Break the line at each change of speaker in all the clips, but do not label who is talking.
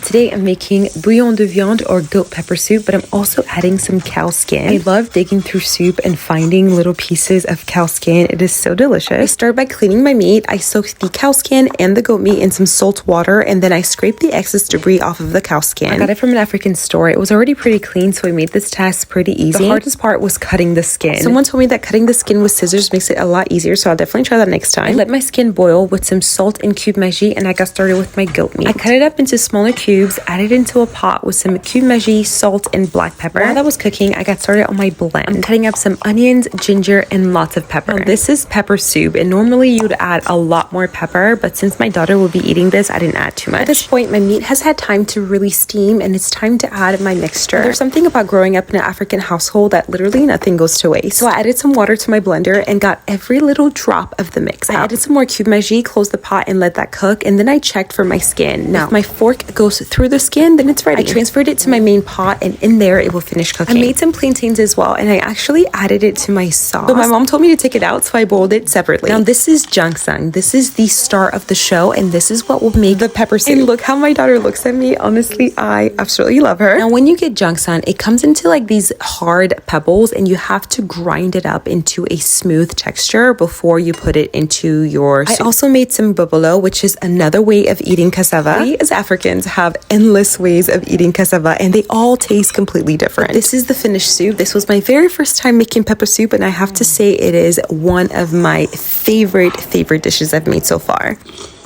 Today I'm making bouillon de viande or goat pepper soup, but I'm also adding some cow skin. I love digging through soup and finding little pieces of cow skin. It is so delicious. I start by cleaning my meat. I soak the cow skin and the goat meat in some salt water, and then I scrape the excess debris off of the cow skin. I got it from an African store. It was already pretty clean, so I made this task pretty easy. The hardest part was cutting the skin. Someone told me that cutting the skin with scissors makes it a lot easier, so I'll definitely try that next time. I let my skin boil with some salt and cube magie, and I got started with my goat meat. I cut it up into smaller cubes, added into a pot with some cube magie, salt, and black pepper. While that was cooking, I got started on my blend. I'm cutting up some onions, ginger, and lots of pepper. Now, this is pepper soup, and normally you'd add a lot more pepper, but since my daughter will be eating this, I didn't add too much. At this point, my meat has had time to really steam, and it's time to add my mixture. There's something about growing up in an African household that literally nothing goes to waste. So I added some water to my blender and got every little drop of the mix. I added some more cube magie, closed the pot, and let that cook, and then I checked for my skin. Now, if my fork goes through the skin, then it's ready. I transferred it to my main pot, and in there it will finish cooking. I made some plantains as well, and I actually added it to my sauce. But my mom told me to take it out, so I boiled it separately. Now, this is jang-sang. This is the star of the show, and this is what will make the pepper soup. And look how my daughter looks at me. Honestly, I absolutely love her. Now, when you get jang-sang, it comes into like these hard pebbles, and you have to grind it up into a smooth texture before you put it into your soup. I also made some bubolo, which is another way of eating cassava. We as Africans have endless ways of eating cassava, and they all taste completely different. This is the finished soup. This was my very first time making pepper soup, and I have to say it is one of my favorite dishes I've made so far.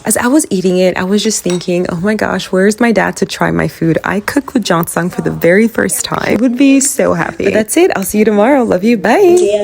As I was eating it, I was just thinking, oh my gosh, where's my dad to try my food? I cooked with jang-sang for the very first time. He would be so happy. But that's it. I'll see you tomorrow. Love you. Bye. Yeah.